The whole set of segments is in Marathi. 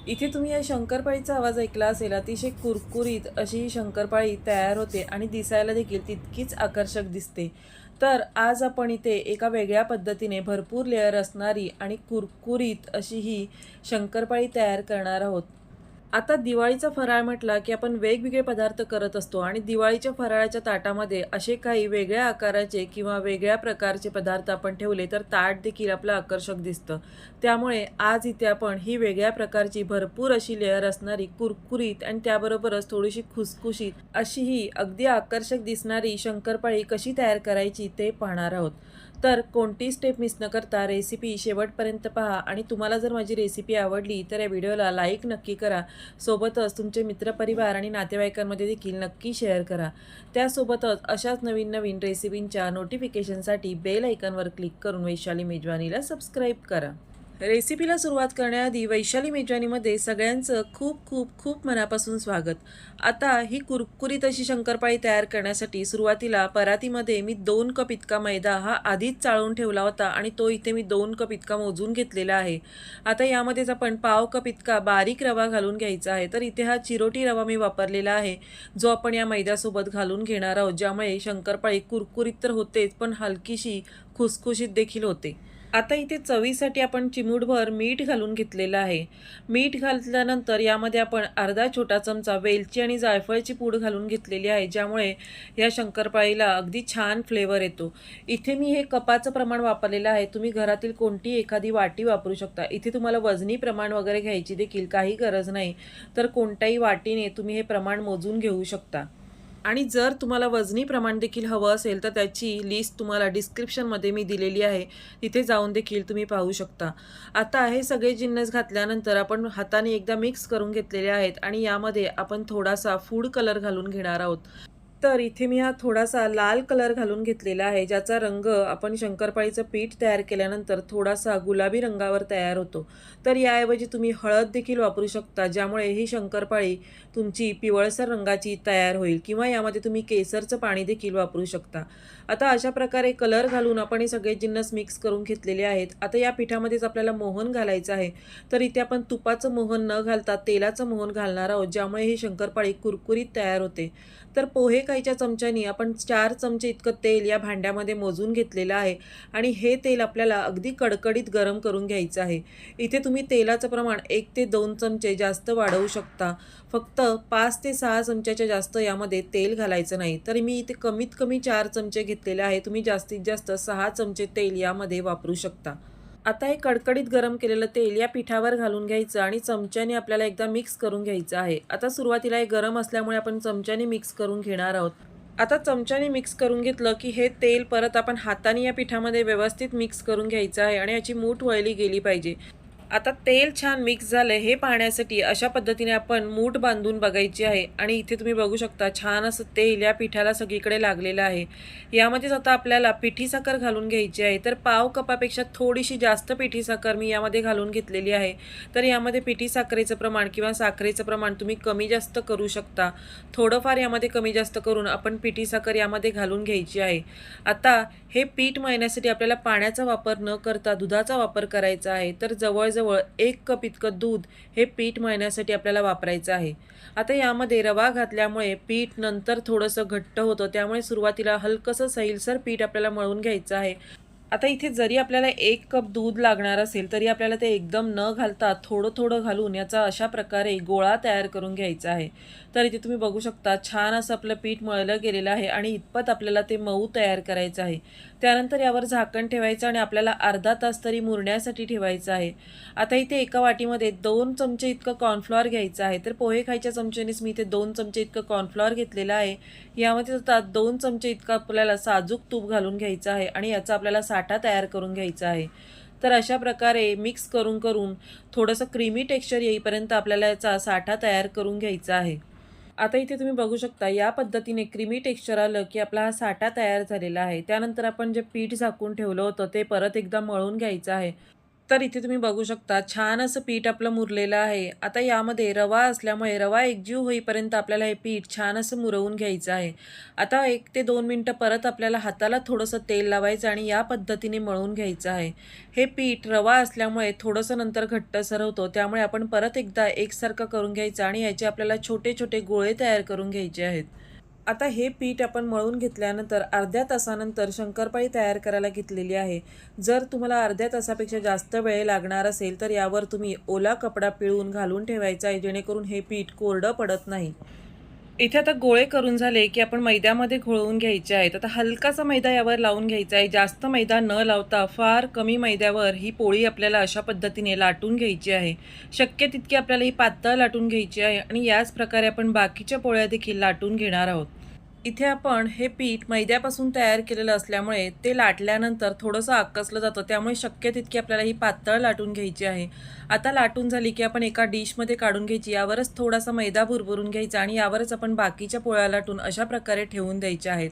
इथे तुम्ही या शंकरपाळीचा आवाज ऐकला असेल. अतिशय कुरकुरीत अशी ही शंकरपाळी तयार होते आणि दिसायला देखील तितकीच आकर्षक दिसते. तर आज आपण इथे एका वेगळ्या पद्धतीने भरपूर लेयर असणारी आणि कुरकुरीत अशी ही शंकरपाळी तयार करणार आहोत. आता दिवाळीचा फराळ म्हटला, की आपण वेगवेगळे पदार्थ करत असतो आणि दिवाळीच्या फराळाच्या ताटामध्ये असे काही वेगळ्या आकाराचे किंवा वेगळ्या प्रकारचे पदार्थ आपण ठेवले, तर ताट देखील आपलं आकर्षक दिसतं. त्यामुळे आज इथे आपण ही वेगळ्या प्रकारची भरपूर अशी लेयर असणारी कुरकुरीत आणि त्याबरोबरच थोडीशी खुसखुशीत अशी ही अगदी आकर्षक दिसणारी शंकरपाळी कशी तयार करायची ते पाहणार आहोत. तर कोणतीही स्टेप मिस न करता रेसिपी शेवटपर्यंत पहा आणि तुम्हाला जर माझी रेसिपी आवडली तर या व्हिडिओला लाईक नक्की करा. सोबतच तुमचे मित्रपरिवार आणि नातेवाईकांमध्ये देखील नक्की शेअर करा. त्यासोबतच अशाच नवीन नवीन रेसिपींच्या नोटिफिकेशनसाठी बेल आयकॉनवर क्लिक करून वैशाली मेजवानीला सबस्क्राईब करा. रेसिपीला सुरुवात करण्याआधी वैशाली मेजवानीमध्ये सगळ्यांचं खूप खूप खूप मनापासून स्वागत. आता ही कुरकुरीत अशी शंकरपाळी तयार करण्यासाठी सुरुवातीला परातीमध्ये मी 2 कप इतका मैदा हा आधीच चाळून ठेवला होता आणि तो इथे मी 2 कप इतका मोजून घेतलेला आहे. आता यामध्येच आपण पाव कप इतका बारीक रवा घालून घ्यायचा आहे. तर इथे हा चिरोटी रवा मी वापरलेला आहे, जो आपण या मैद्यासोबत घालून घेणार आहोत, ज्यामुळे शंकरपाळी कुरकुरीत तर होतेच, पण हलकीशी खुसखुशीत देखील होते. आता इथे चवीसाठी आपण चिमूटभर मीठ घालून घेतलेलं आहे. मीठ घातल्यानंतर यामध्ये आपण अर्धा छोटा चमचा वेलची आणि जायफळची पूड घालून घेतलेली आहे, ज्यामुळे या शंकरपाळीला अगदी छान फ्लेवर येतो. इथे मी हे कपाचं प्रमाण वापरलेलं आहे. तुम्ही घरातील कोणतीही एखादी वाटी वापरू शकता. इथे तुम्हाला वजनी प्रमाण वगैरे घ्यायची देखील काही गरज नाही. तर कोणत्याही वाटीने तुम्ही हे प्रमाण मोजून घेऊ शकता. आणि जर तुम्हाला वजनी प्रमाण देखील हवं असेल तर त्याची लिस्ट तुम्हाला डिस्क्रिप्शनमध्ये मी दिलेली आहे. तिथे जाऊन देखील तुम्ही पाहू शकता. आता हे सगळे जिन्नस घातल्यानंतर आपण हाताने एकदा मिक्स करून घेतलेले आहेत आणि यामध्ये आपण थोडासा फूड कलर घालून घेणार आहोत. तर इथे मी हा थोडासा लाल कलर घालून घेतलेला आहे, ज्याचा रंग आपण शंकरपाळीचं पीठ तयार केल्यानंतर थोडासा गुलाबी रंगावर तयार होतो. तर याऐवजी तुम्ही हळद देखील वापरू शकता, ज्यामुळे ही शंकरपाळी तुमची पिवळसर रंगाची तयार होईल किंवा यामध्ये तुम्ही केसरचं पाणी देखील वापरू शकता. आता अशा प्रकारे कलर घालून आपण हे सगळे जिन्नस मिक्स करून घेतलेले आहेत. आता या पिठामध्येच आपल्याला मोहन घालायचं आहे. तर इथे आपण तुपाचं मोहन न घालता तेलाचं मोहन घालणार आहोत, ज्यामुळे ही शंकरपाळी कुरकुरीत तयार होते. तर पोहे खायच्या चमच्यानी आपण 4 चमचे इतकं तेल या भांड्यामध्ये मोजून घेतलेलं आहे आणि हे तेल आपल्याला अगदी कडकडीत गरम करून घ्यायचं आहे. इथे तुम्ही तेलाचं प्रमाण 1 ते 2 चमचे जास्त वाढवू शकता. फक्त 5 ते 6 चमच्याच्या जास्त यामध्ये तेल घालायचं नाही. तर मी इथे कमीत कमी 4 चमचे घेतलेले आहे. तुम्ही जास्तीत जास्त 6 चमचे तेल यामध्ये वापरू शकता. आता हे कडकडीत गरम केलेलं तेल या पिठावर घालून घ्यायचं आणि चमच्याने आपल्याला एकदा मिक्स करून घ्यायचं आहे. आता सुरुवातीला हे गरम असल्यामुळे आपण चमच्याने मिक्स करून घेणार आहोत. आता चमच्याने मिक्स करून घेतलं की हे तेल परत आपण हाताने या पिठामध्ये व्यवस्थित मिक्स करून घ्यायचं आहे आणि याची मूठ वळली गेली पाहिजे. आता तेल छान मिक्स झालंय हे पाहण्यासाठी अशा पद्धतीने आपण मूठ बांधून बघायची आहे आणि इथे तुम्ही बघू शकता छान असं तेल या पिठाला सगळीकडे लागलेलं आहे. यामध्येच आता आपल्याला पिठी साखर घालून घ्यायची आहे. तर पाव कपापेक्षा थोडीशी जास्त पिठी साखर मी यामध्ये घालून घेतलेली आहे. तर यामध्ये पिठी साखरेचं प्रमाण किंवा साखरेचं प्रमाण तुम्ही कमी जास्त करू शकता. थोडंफार यामध्ये कमी जास्त करून आपण पिठी साखर यामध्ये घालून घ्यायची आहे. आता हे पीठ मळण्यासाठी आपल्याला पाण्याचा वापर न करता दुधाचा वापर करायचा आहे. तर जवळजवळ 1 कप इतकं दूध हे पीठ मळण्यासाठी आपल्याला वापरायचं आहे. आता यामध्ये रवा घातल्यामुळे पीठ नंतर थोडंसं घट्ट होतं, त्यामुळे सुरुवातीला हलकंसं सैलसर पीठ आपल्याला मळून घ्यायचं आहे. आता इथे जरी आपल्याला 1 कप दूध लागणार असेल तरी आपल्याला ते एकदम न घालता थोडं थोडं घालून याचा अशा प्रकारे गोळा तयार करून घ्यायचा आहे. तर इथे तुम्ही बघू शकता छान असं आपलं पीठ मळलं गेलेलं आहे आणि इतपत आपल्याला ते मऊ तयार करायचं आहे. त्यानंतर यावर झाकण ठेवायचं आणि आपल्याला अर्धा तास तरी मुरण्यासाठी ठेवायचं आहे. आता इथे एका वाटीमध्ये 2 चमचे इतकं कॉर्नफ्लॉवर घ्यायचं आहे. तर पोहे खायच्या चमच्यानेच मी इथे 2 चमचे इतकं कॉर्नफ्लॉवर घेतलेलं आहे. यामध्ये आता 2 चमचे इतकं आपल्याला साजूक तूप घालून घ्यायचं आहे आणि याचा आपल्याला साठा तयार करून घ्यायचा आहे. तर अशा प्रकारे मिक्स करून करून थोडंसं क्रीमी टेक्स्चर येईपर्यंत आपल्याला याचा साठा तयार करून घ्यायचा आहे. आता इथे तुम्ही बघू शकता या पद्धतीने क्रीमी टेक्स्चर आलं की आपला हा साठा तयार झालेला आहे. त्यानंतर आपण जे पीठ झाकून ठेवलं होतं ते परत एकदा मळून घ्यायचं आहे. तर इथे तुम्ही बघू शकता छान असं पीठ आपलं मुरलेलं आहे. आता यामध्ये रवा असल्यामुळे रवा एकजीव होईपर्यंत आपल्याला हे पीठ छान असं मुरवून घ्यायचं आहे. आता 1 ते 2 मिनिटं परत आपल्याला हाताला थोडंसं तेल लावायचं आणि या पद्धतीने मळून घ्यायचं आहे. हे पीठ रवा असल्यामुळे थोडंसं नंतर घट्टसर होतं. त्यामुळे आपण परत एकदा एकसारखं करून घ्यायचं आणि याचे आपल्याला छोटे-छोटे गोळे तयार करून घ्यायचे आहेत. आता हे पीठ आपण मळून घेतल्यानंतर अर्ध्या तासानंतर शंकरपाळी तयार करायला घेतलेली आहे. जर तुम्हाला अर्ध्या तासापेक्षा जास्त वेळ लागणार असेल तर यावर तुम्ही ओला कपडा पिळून घालून ठेवायचा आहे, जेणेकरून हे पीठ कोरडं पडत नाही. इथे आता गोळे करून झाले की आपण मैद्यामध्ये घोळवून घ्यायचे आहेत. आता हलकासा मैदा यावर लावून घ्यायचा आहे. जास्त मैदा न लावता फार कमी मैद्यावर ही पोळी आपल्याला अशा पद्धतीने लाटून घ्यायची आहे. शक्य तितकी आपल्याला ही पातळ लाटून घ्यायची आहे आणि याच प्रकारे आपण बाकीच्या पोळ्या देखील लाटून घेणार आहोत. इथे आपण हे पीठ मैद्यापासून तयार केलेलं असल्यामुळे ते लाटल्यानंतर थोडंसं आकसलं जातं. त्यामुळे शक्य तितकी आपल्याला ही पातळ लाटून घ्यायची आहे. आता लाटून झाली की आपण एका डिशमध्ये काढून घ्यायची. यावरच थोडासा मैदा भुरभरून घ्यायचा आणि यावरच आपण बाकीच्या पोळ्या लाटून अशा प्रकारे ठेवून द्यायच्या आहेत.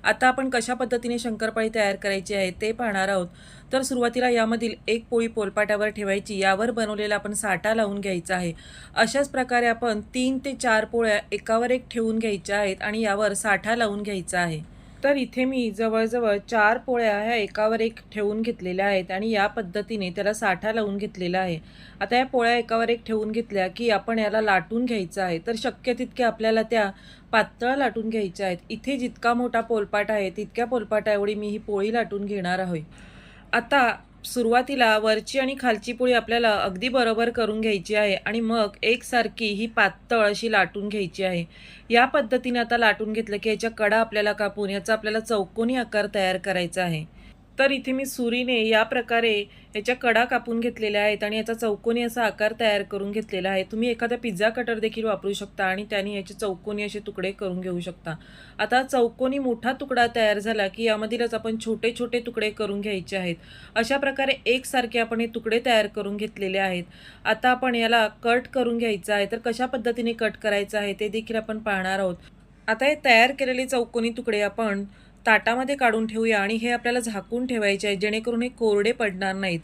आता आपण कशा पद्धतीने शंकरपाळी तयार करायची आहे ते पाहणार आहोत. तर सुरुवातीला यामधील एक पोळी पोलपाटावर ठेवायची. यावर बनवलेला आपण साठा लावून घ्यायचा आहे. अशाच प्रकारे आपण 3 ते 4 पोळ्या एकावर एक ठेवून घ्यायच्या आहेत आणि यावर साठा लावून घ्यायचा आहे. तर इथे मी जवळ-जवळ 4 पोळ्या ह्या एकावर एक ठेवून घेतलेल्या आहेत आणि या पद्धतीने त्याला साठा लावून घेतलेला आहे. आता या पोळ्या एकावर एक ठेवून घेतल्या की आपण याला लाटून घ्यायचं आहे. तर शक्य तितक्या आपल्याला त्या पातळ लाटून घ्यायच्या आहेत. इथे जितका मोठा पोलपाट आहे तितक्या पोलपाटा एवढी मी ही पोळी लाटून घेणार आहे. आता सुरुवातीला वरची आणि खालची पोळी आपल्याला अगदी बरोबर करून घ्यायची आहे आणि मग एकसारखी ही पातळ अशी लाटून घ्यायची आहे. या पद्धतीने आता लाटून घेतलं की याच्या कडा आपल्याला कापून याचा आपल्याला चौकोनी आकार तयार करायचा आहे. तर इथे मी सुरीने या प्रकारे याच्या कडा कापून घेतलेल्या आहेत आणि याचा चौकोनी असा आकार तयार करून घेतलेला आहे. तुम्ही एखादा पिझ्झा कटर देखील वापरू शकता आणि त्याने याचे चौकोनी असे तुकडे करून घेऊ शकता. आता चौकोनी मोठा तुकडा तयार झाला की यामधीलच आपण छोटे छोटे तुकडे करून घ्यायचे आहेत. अशा प्रकारे एकसारखे आपण हे तुकडे तयार करून घेतलेले आहेत. आता आपण याला कट करून घ्यायचं आहे. तर कशा पद्धतीने कट करायचं आहे ते देखील आपण पाहणार आहोत. आता हे तयार केलेले चौकोनी तुकडे आपण ताटामध्ये काढून ठेवूया आणि हे आपल्याला झाकून ठेवायचे आहे, जेणेकरून हे कोरडे पडणार नाहीत.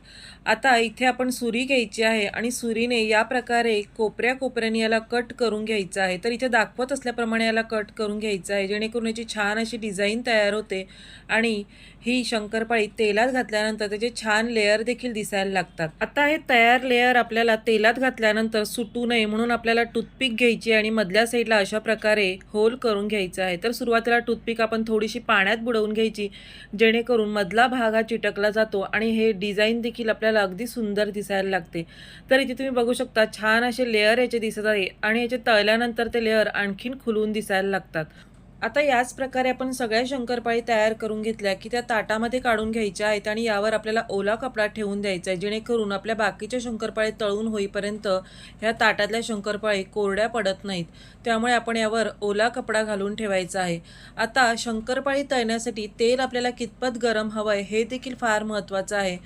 आता इथे आपण सुरी घ्यायची आहे आणि सुरीने या प्रकारे कोपऱ्या-कोपऱ्याने याला कट करून घ्यायचं आहे. तर इथे दाखवत असल्याप्रमाणे याला कट करून घ्यायचं आहे, जेणेकरून याची छान अशी डिझाईन तयार होते आणि ही शंकरपाळी तेलात घातल्यानंतर त्याचे छान लेयर देखील दिसायला लागतात. आता हे तयार लेयर आपल्याला तेलात घातल्यानंतर सुटू नये म्हणून आपल्याला टूथपिक घ्यायची आणि मधल्या साईडला अशा प्रकारे होल करून घ्यायचा आहे. तर सुरुवातीला टूथपिक आपण थोडीशी पाण्यात बुडवून घ्यायची, जेणेकरून मधला भाग हा चिटकला जातो आणि हे डिझाईन देखील आपल्याला अगदी सुंदर दिसायला लागते. तर इथे तुम्ही बघू शकता छान असे लेयर याचे दिसत आहे आणि याचे तळल्यानंतर ते लेयर आणखीन खुलून दिसायला लागतात. आता याच प्रकारे आपण सगळ्या शंकरपाळी तयार करून घेतल्या की त्या ताटामध्ये काढून घ्यायच्या आहेत आणि यावर आपल्याला ओला कपडा ठेवून द्यायचा आहे, जेणेकरून आपल्या बाकीच्या शंकरपाळी तळून होईपर्यंत ह्या ताटातल्या शंकरपाळी कोरड्या पडत नाहीत. त्यामुळे आपण यावर ओला कपडा घालून ठेवायचा आहे. आता शंकरपाळी तळण्यासाठी तेल आपल्याला कितपत गरम हवं आहे हे देखील फार महत्त्वाचं आहे.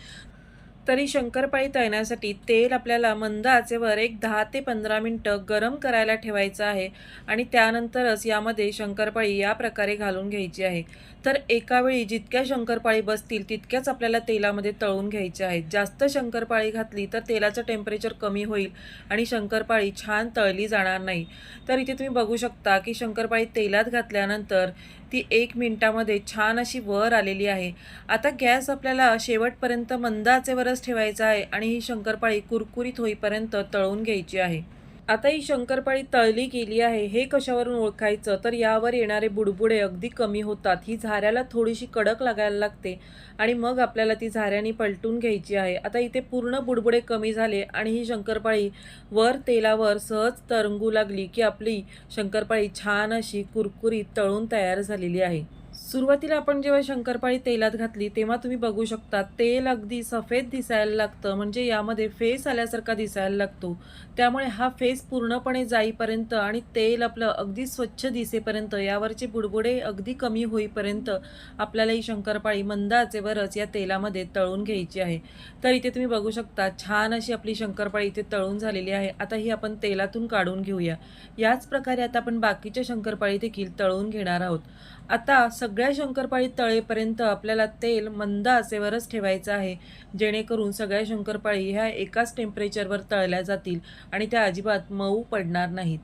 तरी शंकरपाळी तळण्यासाठी तेल आपल्याला मंद आचेवर एक 10 ते 15 मिनिटं गरम करायला ठेवायचं आहे आणि त्यानंतरच यामध्ये शंकरपाळी या प्रकारे घालून घ्यायची आहे. तर एकावेळी जितक्या शंकरपाळी बसतील तितक्याच आपल्याला तेलामध्ये तळून घ्यायच्या आहेत. जास्त शंकरपाळी घातली तर तेलाचं टेम्परेचर कमी होईल आणि शंकरपाळी छान तळली जाणार नाही. तर इथे तुम्ही बघू शकता की शंकरपाळी तेलात घातल्यानंतर ती 1 मिनिटामध्ये छान अशी वर आलेली आहे. आता गॅस आपल्याला शेवटपर्यंत मंद आचेवरच ठेवायचा आहे आणि ही शंकरपाळी कुरकुरीत होईपर्यंत तळून घ्यायची आहे. आता ही शंकरपाळी तळली गेली आहे हे कशावरून ओळखायचं, तर यावर येणारे बुडबुडे अगदी कमी होतात. ही झाऱ्याला थोडीशी कडक लागायला लागते आणि मग आपल्याला ती झाऱ्याने पलटून घ्यायची आहे. आता इथे पूर्ण बुडबुडे कमी झाले आणि ही शंकरपाळी वर तेलावर सहज तरंगू लागली की आपली शंकरपाळी छान अशी कुरकुरीत तळून तयार झालेली आहे. सुरुवातीला आपण जेव्हा शंकरपाळी तेलात घातली तेव्हा तुम्ही बघू शकता तेल अगदी सफेद दिसायला लागतं, म्हणजे यामध्ये फेस आल्यासारखा दिसायला लागतो. त्यामुळे हा फेस पूर्णपणे जाईपर्यंत आणि तेल आपलं अगदी स्वच्छ दिसेपर्यंत, यावरचे बुडबुडे अगदी कमी होईपर्यंत आपल्याला ही शंकरपाळी मंद आचेवरच या तेलामध्ये तळून घ्यायची आहे. तर इथे तुम्ही बघू शकता छान अशी आपली शंकरपाळी इथे तळून झालेली आहे. आता ही आपण तेलातून काढून घेऊया. याच प्रकारे आता आपण बाकीच्या शंकरपाळी देखील तळून घेणार आहोत. आता सगळ्या शंकरपाळी तळेपर्यंत आपल्याला तेल मंद आचेवरच ठेवायचं आहे, जेणेकरून सगळ्या शंकरपाळी ह्या एकाच टेम्परेचरवर तळल्या जातील आणि त्या अजिबात मऊ पडणार नाहीत.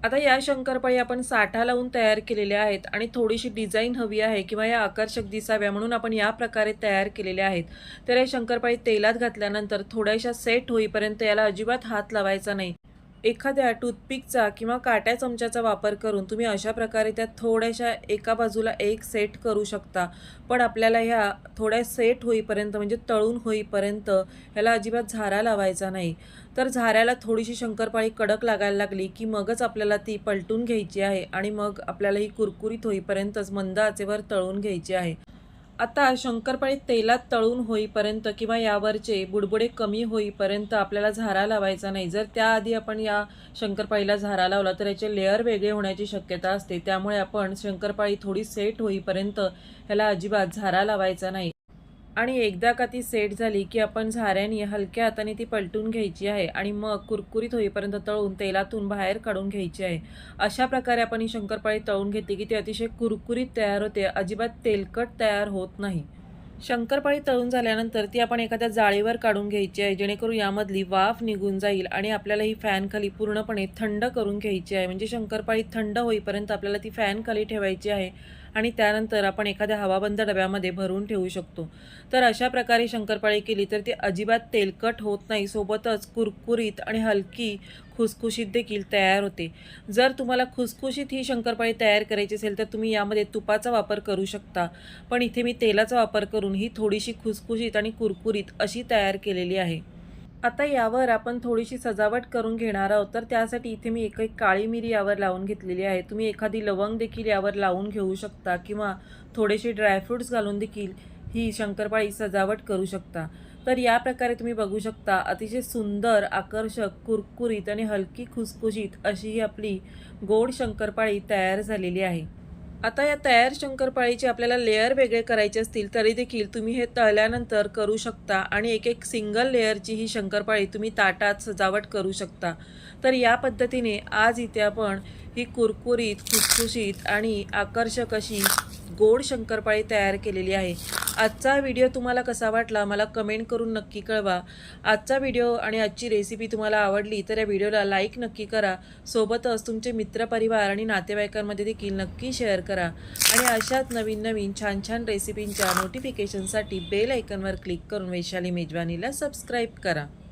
आता या शंकरपाळी आपण साठा लावून तयार केलेल्या आहेत आणि थोडीशी डिझाइन हवी आहे किंवा या आकर्षक दिसाव्या म्हणून आपण या प्रकारे तयार केलेल्या आहेत. तर या शंकरपाळी तेलात घातल्यानंतर थोड्याशा सेट होईपर्यंत याला अजिबात हात लावायचा नाही. एखाद्या टूथपिकचा किंवा काट्या चमच्याचा वापर करून तुम्ही अशा प्रकारे त्या थोड्याशा एका बाजूला एक सेट करू शकता. पण आपल्याला ह्या थोड्या सेट होईपर्यंत म्हणजे तळून होईपर्यंत ह्याला अजिबात झारा लावायचा नाही. तर झाऱ्याला थोडीशी शंकरपाळी कडक लागायला लागली की मगच आपल्याला ती पलटून घ्यायची आहे आणि मग आपल्याला ही कुरकुरीत होईपर्यंतच मंद आचेवर तळून घ्यायची आहे. आता शंकरपाळी तेलात तळून होईपर्यंत किंवा यावरचे बुडबुडे कमी होईपर्यंत आपल्याला झारा लावायचा नाही. जर त्याआधी आपण या शंकरपाळीला झारा लावला तर याचे लेयर वेगळे होण्याची शक्यता असते. त्यामुळे आपण शंकरपाळी थोडी सेट होईपर्यंत ह्याला अजिबात झारा लावायचा नाही. आणि एकदा का ती सेट झाली की आपण झाऱ्याने हलक्या हाताने ती पलटून घ्यायची आहे आणि मग कुरकुरीत होईपर्यंत तळून तेलातून बाहेर काढून घ्यायची आहे. अशा प्रकारे आपण ही शंकरपाळी तळून घेतली की ती अतिशय कुरकुरीत तयार होते, अजिबात तेलकट तयार होत नाही. शंकरपाळी तळून झाल्यानंतर ती आपण एखाद्या जाळीवर काढून घ्यायची आहे, जेणेकरून यामधली वाफ निघून जाईल आणि आपल्याला ही फॅनखाली पूर्णपणे थंड करून घ्यायची आहे. म्हणजे शंकरपाळी थंड होईपर्यंत आपल्याला ती फॅनखाली ठेवायची आहे आणि त्यानंतर आपण एखाद्या हवाबंद डब्यामध्ये भरून ठेवू शकतो. तर अशा प्रकारे शंकरपाळी केली तर ती अजिबात तेलकट होत नाही, सोबतच कुरकुरीत आणि हलकी खुसखुशीत देखील तयार होते. जर तुम्हाला खुसखुशीत ही शंकरपाळी तयार करायची असेल तर तुम्ही यामध्ये तुपाचा वापर करू शकता. पण इथे मी तेलाचा वापर करून ही थोडीशी खुसखुशीत आणि कुरकुरीत अशी तयार केलेली आहे. आता यावर आपण थोडीशी सजावट करून घेणार आहोत. तर त्यासाठी इथे मी एक काळी मिरी यावर लावून घेतलेली आहे. तुम्ही एखादी लवंग देखील यावर लावून घेऊ शकता किंवा थोडेसे ड्रायफ्रूट्स घालून देखील ही शंकरपाळी सजावट करू शकता. तर या प्रकारे तुम्ही बघू शकता अतिशय सुंदर, आकर्षक, कुरकुरीत आणि हलकी खुसखुशीत अशी ही आपली गोड शंकरपाळी तयार झालेली आहे. आता या तयार शंकरपाळीचे आपल्याला लेयर वेगळे करायचे असतील तरी देखील तुम्ही हे तळल्यानंतर करू शकता आणि एक एक सिंगल लेयरची ही शंकरपाळी तुम्ही ताटात सजावट करू शकता. तर या पद्धतीने आज इथे आपण ही कुरकुरीत, खुसखुशीत आणि आकर्षक अशी गोड शंकरपाळी तयार केलेली आहे. आजचा व्हिडिओ तुम्हाला कसा वाटला मला कमेंट करून नक्की कळवा. आजचा व्हिडिओ आणि आजची रेसिपी तुम्हाला आवडली तर या व्हिडिओला लाईक नक्की करा. सोबतच तुमचे मित्रपरिवार आणि नातेवाईकांमध्ये देखील नक्की शेअर करा आणि अशाच नवीन नवीन छान छान रेसिपींच्या नोटिफिकेशनसाठी बेल आयकॉनवर क्लिक करून वैशाली मेजवानीला सबस्क्राईब करा.